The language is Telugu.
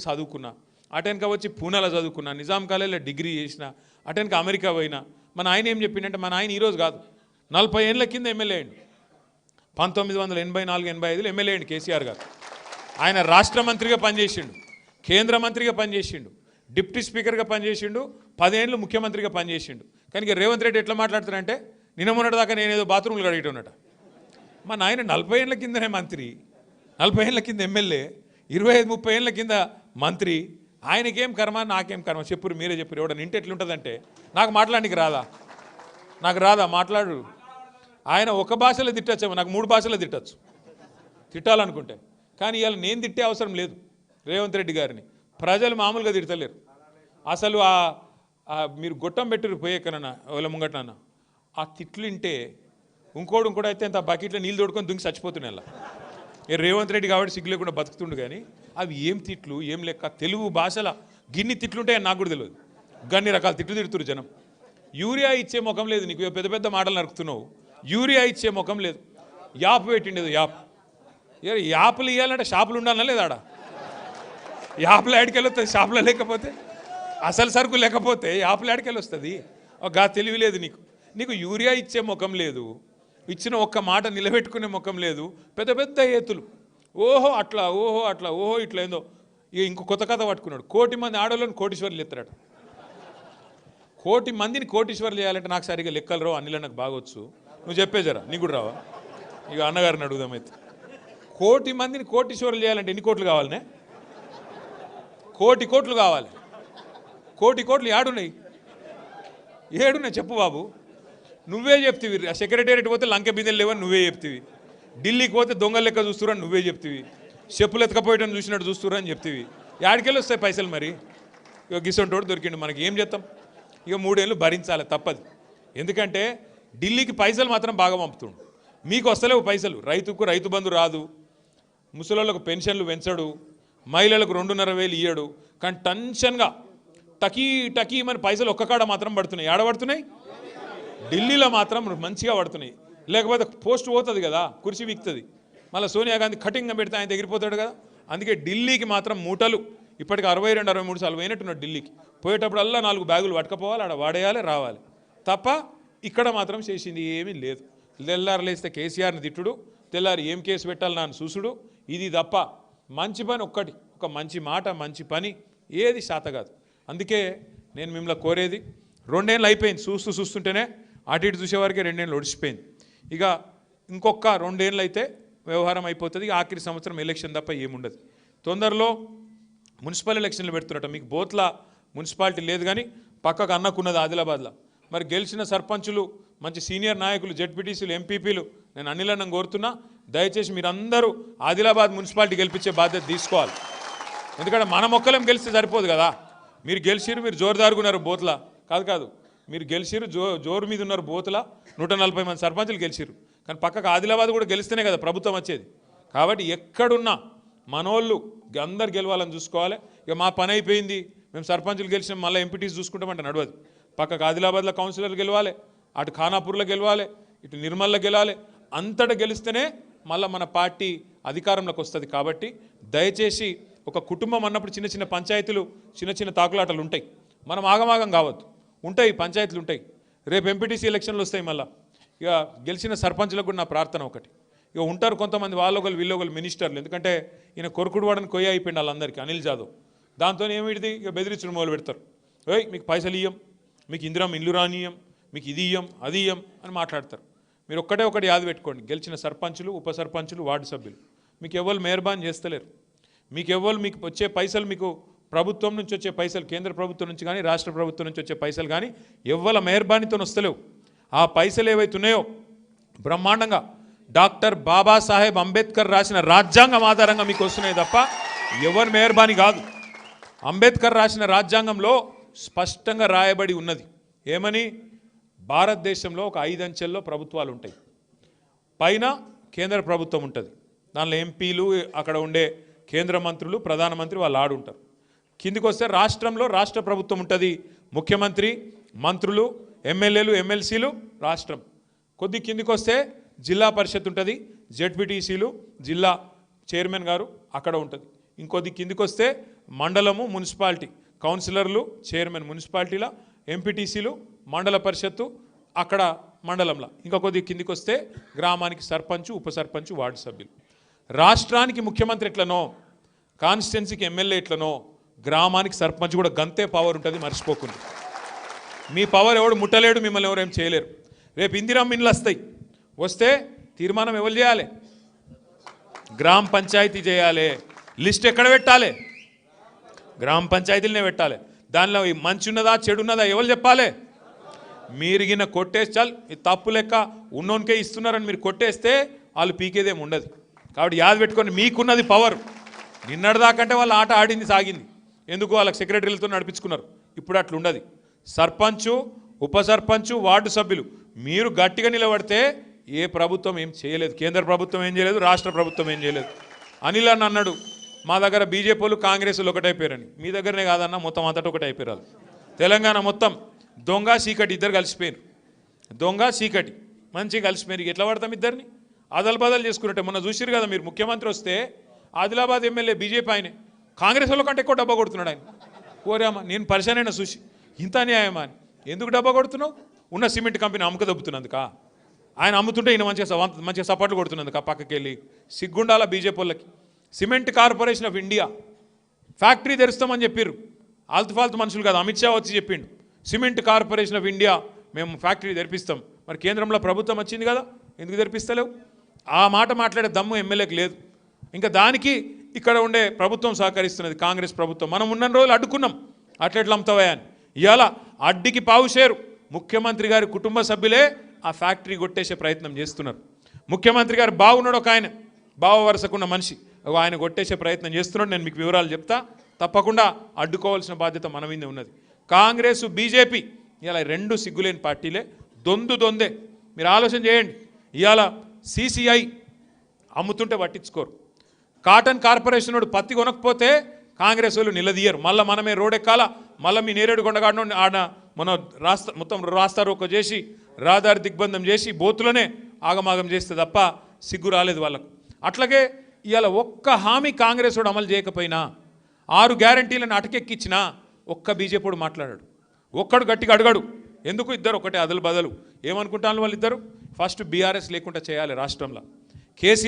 చదువుకున్నా, అటెన్క వచ్చి పూణేలో చదువుకున్నా, నిజాం కాలేజీలో డిగ్రీ చేసిన, అటెన్క అమెరికా పోయినా. మన ఆయన ఏం చెప్పిండంటే, మన ఆయన ఈరోజు కాదు 40 ఏళ్ళ కింద ఎమ్మెల్యే అయ్యిండు. 1984-85 ఎమ్మెల్యే అయ్యిండు కేసీఆర్ గారు. ఆయన రాష్ట్ర మంత్రిగా పనిచేసిండు, కేంద్ర మంత్రిగా పనిచేసిండు, డిప్యూటీ స్పీకర్గా పనిచేసిండు, 10 ఏళ్ళు ముఖ్యమంత్రిగా పనిచేసిండు. కానీ రేవంత్ రెడ్డి ఎట్లా మాట్లాడుతారంటే, నిన్న మొన్నటిదాకా నేనేదో బాత్రూమ్లు కడిగేటోనట. మా నాయన 40 ఏళ్ళ కిందనే మంత్రి, 40 ఏళ్ళ కింద ఎమ్మెల్యే, 25-30 ఏళ్ళ కింద మంత్రి. ఆయనకేం కర్మ, నాకేం కర్మ? చెప్పురు, మీరే చెప్పురు. ఎవడని ఇంటి ఎట్లుంటుందంటే, నాకు మాట్లాడడానికి రాదా? నాకు రాదా? మాట్లాడు. ఆయన ఒక భాషలో తిట్టచ్చేమో, నాకు 3 భాషలో తిట్టచ్చు తిట్టాలనుకుంటే. కానీ ఇవాళ నేను తిట్టే అవసరం లేదు రేవంత్ రెడ్డి గారిని. ప్రజలు మామూలుగా తిడతలేరు. అసలు మీరు గొట్టం పెట్టిరు పోయేకనన్నా వాళ్ళ ముంగటనన్నా, ఆ తిట్లు వింటే ఇంకోడు అయితే అంత బకెట్లో నీళ్ళు తోడుకొని దుంగి చచ్చిపోతున్నాయి. అలా రేవంత్ రెడ్డి కాబట్టి సిగ్గు లేకుండా బతుకుతుండు. కానీ అవి ఏం తిట్లు, ఏం లెక్క? తెలుగు భాషల గిన్ని తిట్లుంటాయని నాకు కూడా తెలియదు. గన్ని రకాల తిట్లు తిడుతురు జనం. యూరియా ఇచ్చే ముఖం లేదు నీకు, పెద్ద పెద్ద మాటలు నరుకుతున్నావు. యూరియా ఇచ్చే ముఖం లేదు. యాప్ పెట్టిండేది, యాప్లు ఇవ్వాలంటే షాపులు ఉండాలన్నా లేదా? ఆడ యాప్లు ఆడికెళ్ళి వస్తుంది, షాపులో లేకపోతే అసలు సరుకు లేకపోతే యాప్లు ఆడికెళ్ళి వస్తుంది. గా తెలివి లేదు నీకు. నీకు యూరియా ఇచ్చే ముఖం లేదు, ఇచ్చిన ఒక్క మాట నిలబెట్టుకునే ముఖం లేదు. పెద్ద పెద్ద ఏతులు, ఓహో అట్లా, ఓహో అట్లా, ఓహో ఇట్లా ఏందో. ఇక ఇంకో కొత్త కథ పట్టుకున్నాడు. 1 కోటి మంది ఆడవాళ్ళని కోటీశ్వర్లు ఎత్తాడు. 1 కోటి మందిని కోటీశ్వర్లు చేయాలంటే నాకు సరిగా లెక్కలు రావు, అన్నిలో నాకు బాగొచ్చు. నువ్వు చెప్పేజరా, నీకు కూడా రావా? ఇక అన్నగారిని అడుగుదామైతే. 1 కోటి మందిని కోటీశ్వర్లు చేయాలంటే ఎన్ని కోట్లు కావాలనే? 1 కోటి కోట్లు కావాలి. 1 కోటి కోట్లు ఏడున్నాయి? చెప్పు బాబు. నువ్వే చెప్తివి. సెక్రటేరియట్ పోతే లంకె బిందెలు లేవని నువ్వే చెప్తివి. ఢిల్లీకి పోతే దొంగల లెక్క చూస్తురని నువ్వే చెప్తివి. చెప్పులు ఎత్తుకపోయటం చూసినట్టు చూస్తురని చెప్తివి. యాడికెళ్ళి వస్తాయి పైసలు మరి? ఇక గిసొంటోడు దొరికిండు, మనకి ఏం చేస్తాం? ఇక 3 ఏళ్ళు భరించాలి, తప్పదు. ఎందుకంటే ఢిల్లీకి పైసలు మాత్రం బాగా పంపుతుండు, మీకు వస్తలేవు పైసలు. రైతుకు రైతు బంధు రాదు, ముసలోళ్ళకు పెన్షన్లు పెంచడు, మహిళలకు 2,500 ఇయ్యడు. కానీ టెన్షన్గా టకీ మరి పైసలు ఒక్కకాడ మాత్రం పడుతున్నాయి. ఏడబడుతున్నాయి? ఢిల్లీలో మాత్రం మంచిగా పడుతున్నాయి. లేకపోతే పోస్ట్ పోతుంది కదా, కుర్చీ వీక్తుంది. మళ్ళీ సోనియా గాంధీ కటింగ్గా పెడితే ఆయన ఎగిరిపోతాడు కదా. అందుకే ఢిల్లీకి మాత్రం మూటలు ఇప్పటికి 62-63 సార్లు పోయినట్టున్నాడు. ఢిల్లీకి పోయేటప్పుడల్లా 4 బ్యాగులు పట్టుకపోవాలి, ఆడ వాడేయాలి, రావాలి తప్ప. ఇక్కడ మాత్రం చేసింది ఏమీ లేదు. తెల్లారలేస్తే కేసీఆర్ని తిట్టుడు, తెల్లారి ఏం కేసు పెట్టాలి నాన్న చూసుడు, ఇది తప్ప మంచి పని ఒక్కటి, ఒక మంచి మాట, మంచి పని ఏది శాత కాదు. అందుకే నేను మిమ్మల్ని కోరేది, 2 ఏళ్ళు అయిపోయింది. చూస్తుంటేనే అటు ఇటు చూసేవారికి 2 ఏళ్ళు ఒడిచిపోయింది. ఇక ఇంకొక 2 ఏళ్ళు అయితే వ్యవహారం అయిపోతుంది. ఆఖరి సంవత్సరం ఎలక్షన్ తప్ప ఏముండదు. తొందరలో మున్సిపల్ ఎలక్షన్లు పెడుతున్నట్ట. మీకు బోత్ల మున్సిపాలిటీ లేదు, కానీ పక్కకు అన్నకున్నది ఆదిలాబాద్లో. మరి గెలిచిన సర్పంచులు, మంచి సీనియర్ నాయకులు, జెడ్పీటీసీలు, ఎంపీపీలు, నేను అన్నిలన్నం కోరుతున్నా, దయచేసి మీరందరూ ఆదిలాబాద్ మున్సిపాలిటీ గెలిపించే బాధ్యత తీసుకోవాలి. ఎందుకంటే మన మొక్కలం గెలిస్తే సరిపోదు కదా. మీరు గెలిచిరు, మీరు జోరుదారుగున్నారు బోత్ల, కాదు మీరు గెలిచిరు, జోరు మీద ఉన్నారు బోత్ల. 140 మంది సర్పంచులు గెలిచిరు. కానీ పక్కకు ఆదిలాబాద్ కూడా గెలిస్తేనే కదా ప్రభుత్వం వచ్చేది. కాబట్టి ఎక్కడున్నా మనోళ్ళు అందరు గెలవాలని చూసుకోవాలి. ఇక మా పని అయిపోయింది, మేము సర్పంచులు గెలిచినాం, మళ్ళీ ఎంపీటీస్ చూసుకుంటామంటే నడవదు. పక్కకు ఆదిలాబాద్లో కౌన్సిలర్లు గెలవాలి, అటు ఖానాపూర్లో గెలవాలి, ఇటు నిర్మల్లో గెలవాలి. అంతటా గెలిస్తేనే మళ్ళీ మన పార్టీ అధికారంలోకి వస్తుంది. కాబట్టి దయచేసి ఒక కుటుంబం అన్నప్పుడు చిన్న చిన్న పంచాయతీలు, చిన్న చిన్న తాకులాటలు ఉంటాయి. మనం ఆగమాగం కావద్దు, ఉంటాయి పంచాయతీలు ఉంటాయి. రేపు ఎంపీటీసీ ఎలక్షన్లు వస్తాయి. మళ్ళీ ఇక గెలిచిన సర్పంచులకు కూడా నా ప్రార్థన ఒకటి, ఇక ఉంటారు కొంతమంది వాళ్ళొకరు వీళ్ళొకరు మినిస్టర్లు. ఎందుకంటే ఈయన కొరుకుడు వాడని కొయ్య అయిపోయింది వాళ్ళందరికీ, అనిల్ జాదవ్. దాంతో ఏమిటిది, ఇక బెదిరించడం మొదలు పెడతారు. మీకు పైసలు ఇయ్యం, మీకు ఇందిరం ఇల్లు రానియం, మీకు ఇది ఇయ్యం, అది ఇయ్యం అని మాట్లాడతారు. మీరు ఒకటి యాద పెట్టుకోండి, గెలిచిన సర్పంచులు, ఉప సర్పంచులు, వార్డు సభ్యులు మీకు ఎవరు మెహర్బాన్ చేస్తలేరు. మీకు వచ్చే పైసలు, మీకు ప్రభుత్వం నుంచి వచ్చే పైసలు, కేంద్ర ప్రభుత్వం నుంచి కానీ రాష్ట్ర ప్రభుత్వం నుంచి వచ్చే పైసలు కానీ ఎవ్వల మెహర్బానీతో వస్తలేవు. ఆ పైసలు ఏవైతున్నాయో బ్రహ్మాండంగా డాక్టర్ బాబాసాహెబ్ అంబేద్కర్ రాసిన రాజ్యాంగం ఆధారంగా మీకు వస్తున్నాయి తప్ప ఎవరి మెహర్బానీ కాదు. అంబేద్కర్ రాసిన రాజ్యాంగంలో స్పష్టంగా రాయబడి ఉన్నది ఏమని, భారతదేశంలో ఒక 5 అంచెల్లో ప్రభుత్వాలు ఉంటాయి. పైన కేంద్ర ప్రభుత్వం ఉంటుంది, దానిలో ఎంపీలు, అక్కడ ఉండే కేంద్ర మంత్రులు, ప్రధానమంత్రి వాళ్ళు ఆడుంటారు. కిందికి వస్తే రాష్ట్రంలో రాష్ట్ర ప్రభుత్వం ఉంటుంది, ముఖ్యమంత్రి, మంత్రులు, ఎమ్మెల్యేలు, ఎమ్మెల్సీలు, రాష్ట్రం. కొద్ది కిందికి వస్తే జిల్లా పరిషత్ ఉంటుంది, జెడ్పీటీసీలు, జిల్లా చైర్మన్ గారు అక్కడ ఉంటుంది. ఇంకొద్ది కిందికి వస్తే మండలము మున్సిపాలిటీ కౌన్సిలర్లు చైర్మన్ మున్సిపాలిటీల ఎంపీటీసీలు మండల పరిషత్తు అక్కడ మండలంలో ఇంకా కొద్దిగా కిందికి వస్తే గ్రామానికి సర్పంచ్ ఉప సర్పంచ్ వార్డు సభ్యులు. రాష్ట్రానికి ముఖ్యమంత్రి ఎట్లనో కాన్స్టిట్యున్సీకి ఎమ్మెల్యే ఎట్లనో గ్రామానికి సర్పంచ్ కూడా గంతే పవర్ ఉంటుంది, మర్చిపోకుండా. మీ పవర్ ఎవడు ముట్టలేడు, మిమ్మల్ని ఎవరేం చేయలేరు. రేపు ఇందిరమ్మ ఇండ్లు వస్తే తీర్మానం ఎవరు చేయాలి? గ్రామ పంచాయతీ చేయాలి. లిస్ట్ ఎక్కడ పెట్టాలి? గ్రామ పంచాయతీలనే పెట్టాలి. దానిలో మంచి ఉన్నదా చెడు ఉన్నదా ఎవరు చెప్పాలి? మీరు గిన్న కొట్టేసి చాలు తప్పు లెక్క ఉన్నోనికే ఇస్తున్నారని మీరు కొట్టేస్తే వాళ్ళు పీకేదేమి ఉండదు. కాబట్టి యాద పెట్టుకొని మీకున్నది పవర్. నిన్నటిదాకంటే వాళ్ళ ఆట ఆడింది సాగింది, ఎందుకు వాళ్ళకి సెక్రటరీలతో నడిపించుకున్నారు. ఇప్పుడు అట్లా ఉండదు. సర్పంచు ఉప సర్పంచు వార్డు సభ్యులు మీరు గట్టిగా నిలబడితే ఏ ప్రభుత్వం ఏం చేయలేదు. కేంద్ర ప్రభుత్వం ఏం చేయలేదు, రాష్ట్ర ప్రభుత్వం ఏం చేయలేదు. అనిల్ అని అన్నాడు మా దగ్గర బీజేపీ వాళ్ళు కాంగ్రెస్లు ఒకటైపోయారని. మీ దగ్గరనే కాదన్నా మొత్తం అంతటా ఒకటి అయిపోయారు. తెలంగాణ మొత్తం దొంగ చీకటి ఇద్దరు కలిసిపోయారు. దొంగ చీకటి మంచిగా కలిసిపోయారు. ఎట్లా పడతాం ఇద్దరిని? అదలు బదలు చేసుకున్నట్టే. మొన్న చూసిరు కదా మీరు, ముఖ్యమంత్రి వస్తే ఆదిలాబాద్ ఎమ్మెల్యే బీజేపీ ఆయనే కాంగ్రెస్ వాళ్ళ కంటే ఎక్కువ డబ్బా కొడుతున్నాడు ఆయన. కోరామా నేను పరిశాన్ అయినా చూసి, ఇంత అన్యాయమా అని. ఎందుకు డబ్బా కొడుతున్నావు? ఉన్న సిమెంట్ కంపెనీ అమ్ముక దొబ్బుతున్నందుక. ఆయన అమ్ముతుంటే ఈయన మంచిగా సపోర్ట్లు కొడుతున్నందుక. పక్కకి వెళ్ళి సిగ్గుండాల బీజేపీ వాళ్ళకి. Cement corporation of India factory తెరుస్తామని చెప్పారు. ఆల్తుఫాల్తు మనుషులు కాదు, అమిత్ షా వచ్చి చెప్పిండు సిమెంట్ కార్పొరేషన్ ఆఫ్ ఇండియా మేము ఫ్యాక్టరీ తెరిపిస్తాం. మరి కేంద్రంలో ప్రభుత్వం వచ్చింది కదా, ఎందుకు తెరిపిస్తలేవు? ఆ మాట మాట్లాడే దమ్ము ఎమ్మెల్యేకి లేదు. ఇంకా దానికి ఇక్కడ ఉండే ప్రభుత్వం సహకరిస్తున్నది, కాంగ్రెస్ ప్రభుత్వం. మనం ఉన్న రోజులు అడ్డుకున్నాం, అట్లెట్లా అమ్ముతావా అని. ఇవాళ అడ్డికి పావుషేరు ముఖ్యమంత్రి గారి కుటుంబ సభ్యులే ఆ ఫ్యాక్టరీ కొట్టేసే ప్రయత్నం చేస్తున్నారు. ముఖ్యమంత్రి గారు బాగున్నాడు, ఒక ఆయన బావ వరుసకున్న మనిషి, ఆయన కొట్టేసే ప్రయత్నం చేస్తున్నాడు. నేను మీకు వివరాలు చెప్తా. తప్పకుండా అడ్డుకోవాల్సిన బాధ్యత మన మీద ఉన్నది. కాంగ్రెస్ బీజేపీ ఇలా రెండు సిగ్గులేని పార్టీలే, దొందే. మీరు ఆలోచన చేయండి. ఇవాళ సిసిఐ అమ్ముతుంటే పట్టించుకోరు. కాటన్ కార్పొరేషన్ వాడు పత్తి కొనకపోతే కాంగ్రెస్ వాళ్ళు నిలదీయరు. మళ్ళీ మనమే రోడెక్కాల, మళ్ళీ మీ నేరేడు కొండగాడను ఆడ మన మొత్తం రాస్తారోకో చేసి రహదారి దిగ్బంధం చేసి బోతులనే ఆగమాగం చేస్తే తప్ప సిగ్గు రాలేదు వాళ్ళకు. అట్లాగే ఇవాళ ఒక్క హామీ కాంగ్రెస్ వాడు అమలు చేయకపోయినా, 6 గ్యారంటీలను అటకెక్కిచ్చినా ఒక్క బీజేపీ మాట్లాడాడు, ఒక్కడు గట్టిగా అడగాడు. ఎందుకు? ఇద్దరు ఒకటే అదలు బదలు. ఏమనుకుంటాను వాళ్ళిద్దరు? ఫస్ట్ బీఆర్ఎస్ లేకుండా చేయాలి రాష్ట్రంలో. కేసీఆర్